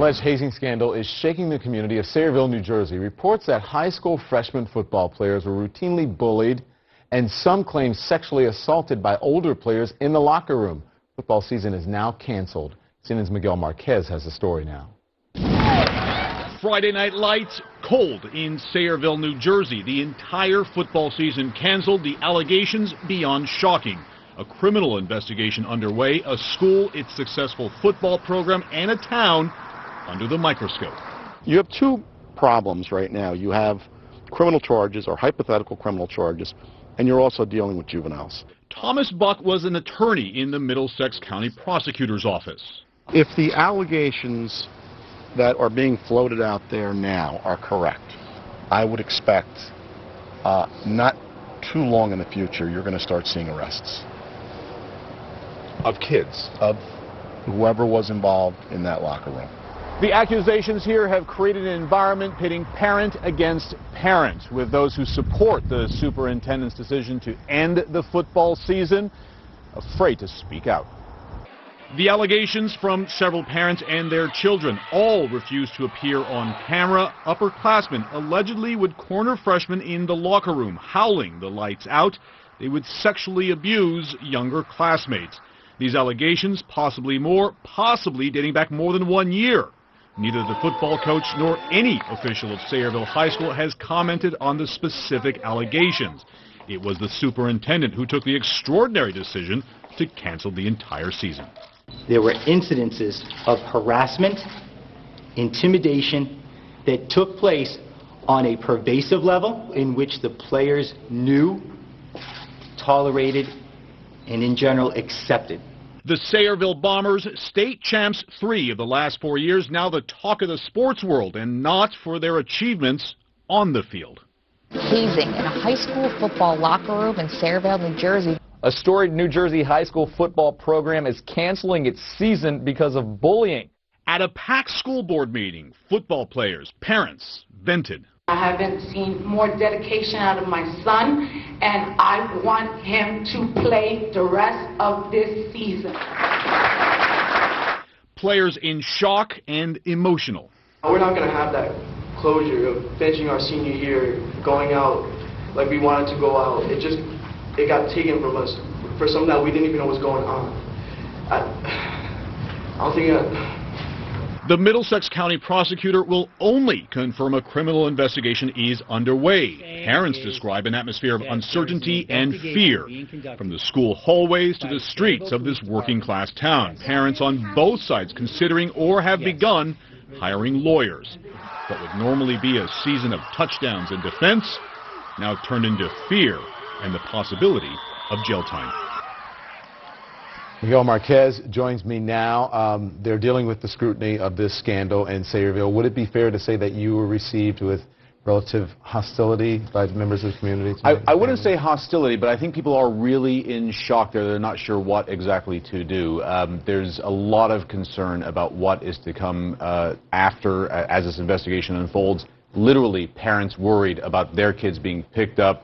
alleged hazing scandal is shaking the community of Sayreville, New Jersey. Reports that high school freshman football players were routinely bullied and some claim sexually assaulted by older players in the locker room. Football season is now canceled. CNN's Miguel Marquez has the story now. Friday night lights, cold in Sayreville, New Jersey. The entire football season canceled. The allegations beyond shocking. A criminal investigation underway, a school, its successful football program, and a town under the microscope. You have two problems right now. You have criminal charges or hypothetical criminal charges, and you're also dealing with juveniles. Thomas Buck was an attorney in the Middlesex County Prosecutor's Office. If the allegations that are being floated out there now are correct, I would expect not too long in the future you're going to start seeing arrests. Of kids? Of whoever was involved in that locker room. The accusations here have created an environment pitting parent against parent, with those who support the superintendent's decision to end the football season afraid to speak out. The allegations from several parents and their children all refused to appear on camera. Upperclassmen allegedly would corner freshmen in the locker room, howling the lights out. They would sexually abuse younger classmates. These allegations, possibly more, possibly dating back more than 1 year. Neither the football coach nor any official of Sayreville High School has commented on the specific allegations. It was the superintendent who took the extraordinary decision to cancel the entire season. There were incidences of harassment, intimidation that took place on a pervasive level in which the players knew, tolerated, and in general accepted. The Sayreville Bombers, state champs 3 of the last 4 years, now the talk of the sports world, and not for their achievements on the field. Hazing in a high school football locker room in Sayreville, New Jersey. A storied New Jersey high school football program is canceling its season because of bullying. At a packed school board meeting, football players, parents vented. I haven't seen more dedication out of my son, and I want him to play the rest of this season. Players in shock and emotional. We're not going to have that closure of finishing our senior year, going out like we wanted to go out. It got taken from us for something that we didn't even know was going on. I don't think The Middlesex County Prosecutor will only confirm a criminal investigation is underway. Parents describe an atmosphere of uncertainty and fear, from the school hallways to the streets of this working-class town. Parents on both sides considering or have begun hiring lawyers. What would normally be a season of touchdowns and defense now turned into fear and the possibility of jail time. Miguel Marquez joins me now. They're dealing with the scrutiny of this scandal in Sayreville. Would it be fair to say that you were received with relative hostility by members of the community? I wouldn't say hostility, but I think people are really in shock there. They're not sure what exactly to do. There's a lot of concern about what is to come after, as this investigation unfolds. Literally, parents worried about their kids being picked up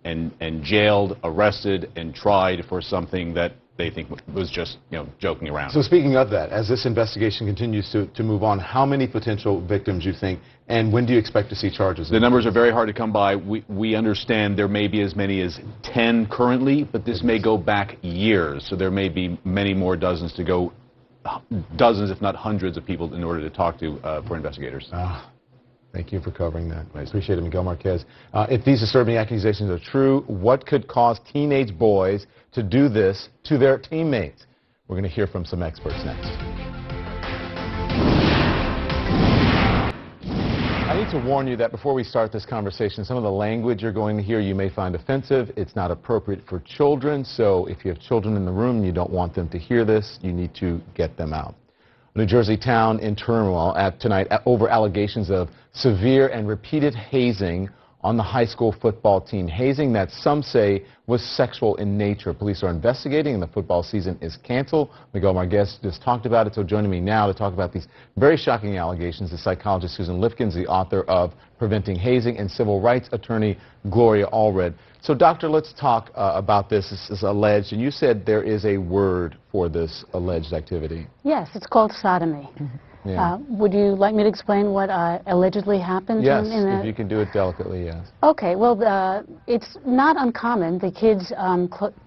and jailed, arrested, and tried for something that they think was just, joking around. So speaking of that, as this investigation continues to move on, how many potential victims you think, and when do you expect to see charges? The numbers are very hard to come by. We understand there may be as many as 10 currently, but this may go back years, so there may be many more dozens to go, dozens if not hundreds of people in order to talk to for investigators. Thank you for covering that. I appreciate it, Miguel Marquez. If these disturbing accusations are true, what could cause teenage boys to do this to their teammates? We're going to hear from some experts next. I need to warn you that before we start this conversation, some of the language you're going to hear you may find offensive. It's not appropriate for children, so if you have children in the room and you don't want them to hear this, you need to get them out. New Jersey town in turmoil tonight over allegations of severe and repeated hazing on the high school football team. Hazing that some say was sexual in nature. Police are investigating and the football season is canceled. Miguel Marquez just talked about it, so joining me now to talk about these very shocking allegations is psychologist Susan Lifkins, the author of Preventing Hazing, and civil rights attorney Gloria Allred. So, doctor, let's talk about this. This is alleged, and you said there is a word for this alleged activity. Yes, it's called sodomy. Yeah. Would you like me to explain what allegedly happened? Yes, in if you can do it delicately, yes. Okay, well, it's not uncommon. The kids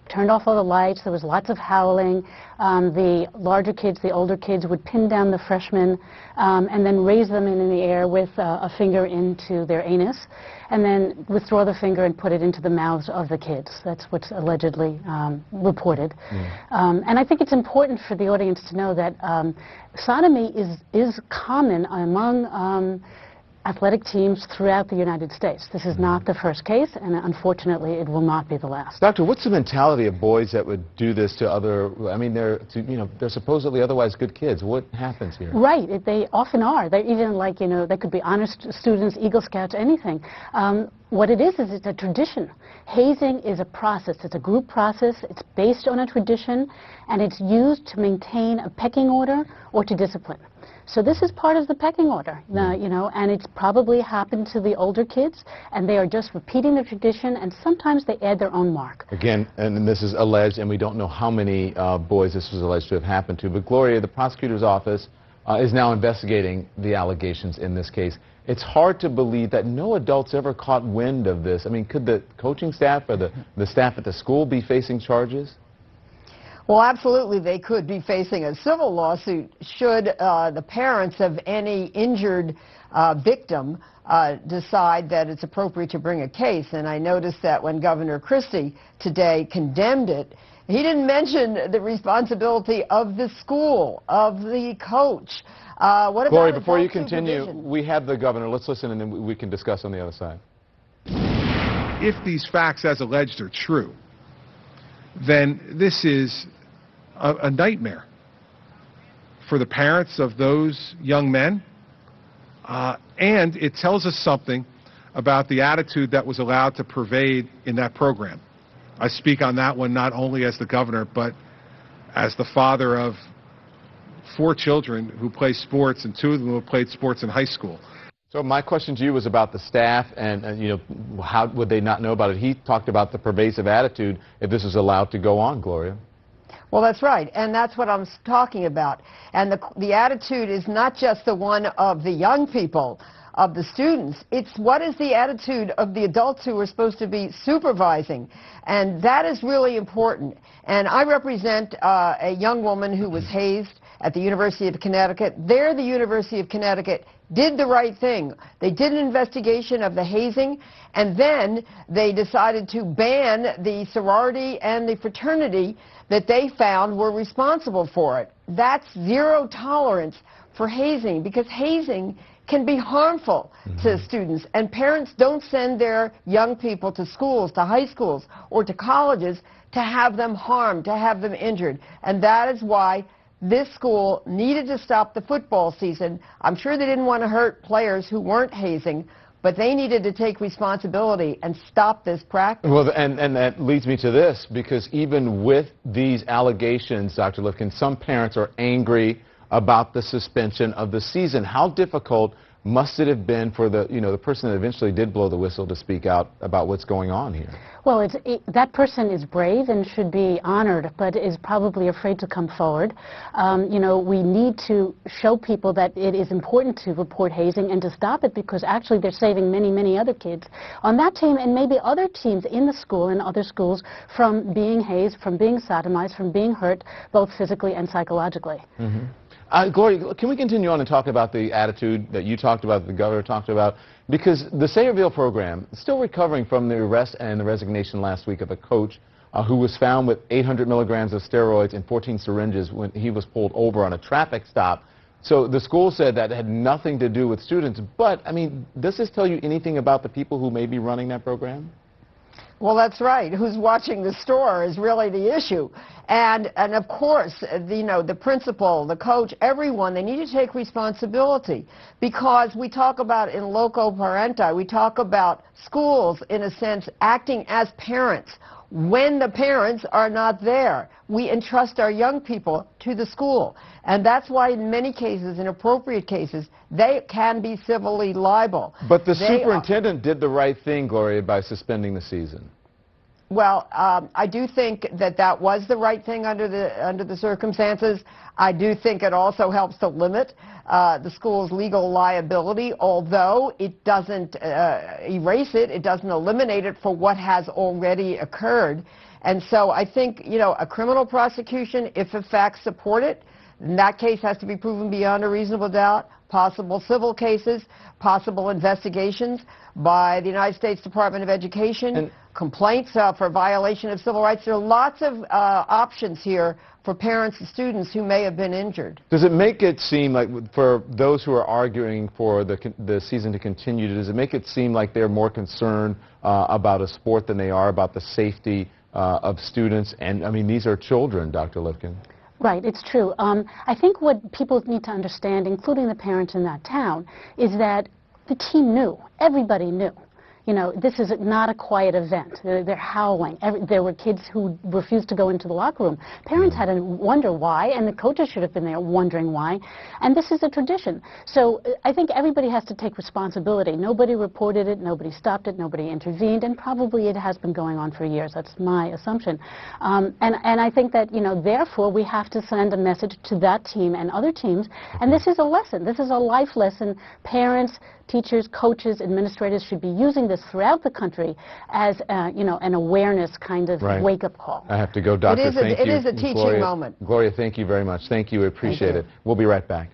turned off all the lights. There was lots of howling. The larger kids, the older kids, would pin down the freshmen and then raise them in the air with a finger into their anus, and then withdraw the finger and put it into the mouths of the kids. That's what's allegedly reported. Yeah. And I think it's important for the audience to know that sodomy is common among athletic teams throughout the United States. This is not the first case, and unfortunately, it will not be the last. Doctor, what's the mentality of boys that would do this to other? I mean, they're supposedly otherwise good kids. What happens here? Right, they often are. They're even like they could be honest students, Eagle Scouts, anything. What it is it's a tradition. Hazing is a process. It's a group process. It's based on a tradition, and it's used to maintain a pecking order or to discipline. So this is part of the pecking order, and it's probably happened to the older kids, and they are just repeating the tradition, and sometimes they add their own mark. Again, and this is alleged, and we don't know how many boys this was alleged to have happened to, but Gloria, the prosecutor's office is now investigating the allegations in this case. It's hard to believe that no adults ever caught wind of this. I mean, could the coaching staff or the staff at the school be facing charges? Well, absolutely, they could be facing a civil lawsuit should the parents of any injured victim decide that it's appropriate to bring a case. And I noticed that when Governor Christie today condemned it, he didn't mention the responsibility of the school, of the coach. What about Gloria, before you continue, supervision? we have the governor. Let's listen, and then we can discuss on the other side. If these facts as alleged are true, then this is a nightmare for the parents of those young men, and it tells us something about the attitude that was allowed to pervade in that program. I speak on that one not only as the governor, but as the father of 4 children who play sports, and 2 of them who played sports in high school. So my question to you was about the staff, and how would they not know about it? He talked about the pervasive attitude if this is allowed to go on, Gloria. Well, that's right, and that's what I'm talking about. And the attitude is not just the one of the young people, of the students. It's what is the attitude of the adults who are supposed to be supervising. And that is really important. And I represent a young woman who was hazed at the University of Connecticut. There, the University of Connecticut did the right thing. They did an investigation of the hazing, and then they decided to ban the sorority and the fraternity that they found were responsible for it. That's zero tolerance for hazing, because hazing can be harmful to students, and parents don't send their young people to schools, to high schools, or to colleges to have them harmed, to have them injured. And that is why this school needed to stop the football season. I'm sure they didn't want to hurt players who weren't hazing, but they needed to take responsibility and stop this practice. Well, and that leads me to this, because even with these allegations, Dr. Lifkin, some parents are angry about the suspension of the season. How difficult must it have been for the person that eventually did blow the whistle to speak out about what's going on here? Well, that person is brave and should be honored, but is probably afraid to come forward. We need to show people that it is important to report hazing and to stop it, because actually they're saving many, many other kids on that team, and maybe other teams in the school and other schools, from being hazed, from being sodomized, from being hurt, both physically and psychologically. Mm-hmm. Gloria, can we continue on and talk about the attitude that you talked about, that the governor talked about? Because the Sayreville program is still recovering from the arrest and the resignation last week of a coach who was found with 800 milligrams of steroids and 14 syringes when he was pulled over on a traffic stop. So the school said that had nothing to do with students. But, I mean, does this tell you anything about the people who may be running that program? Well, that's right. Who's watching the store is really the issue. And of course, the principal, the coach, everyone, they need to take responsibility, because we talk about in loco parenti, we talk about schools, in a sense, acting as parents. When the parents are not there, we entrust our young people to the school. And that's why in many cases, in appropriate cases, they can be civilly liable. But the superintendent did the right thing, Gloria, by suspending the season. Well, I do think that was the right thing under the circumstances. I do think it also helps to limit the school's legal liability, although it doesn't erase it, it doesn't eliminate it for what has already occurred. And so I think, a criminal prosecution, if the facts support it, in that case has to be proven beyond a reasonable doubt. Possible civil cases, possible investigations by the United States Department of Education, and complaints for violation of civil rights. There are lots of options here for parents and students who may have been injured. Does it make it seem like, for those who are arguing for the season to continue, does it make it seem like they're more concerned about a sport than they are about the safety of students? And, I mean, these are children, Dr. Lifkin. Right, it's true. I think what people need to understand, including the parents in that town, is that the team knew. Everybody knew. This is not a quiet event. They're howling. There were kids who refused to go into the locker room. Parents had to wonder why, and the coaches should have been there wondering why. And this is a tradition. So I think everybody has to take responsibility. Nobody reported it, nobody stopped it, nobody intervened, and probably it has been going on for years. That's my assumption. And I think that, therefore, we have to send a message to that team and other teams. And this is a lesson. This is a life lesson. Parents, teachers, coaches, administrators should be using this throughout the country as, an awareness kind of wake-up call. I have to go, Doctor. Thank you. It is a teaching moment. Gloria, thank you very much. Thank you. We appreciate it. We'll be right back.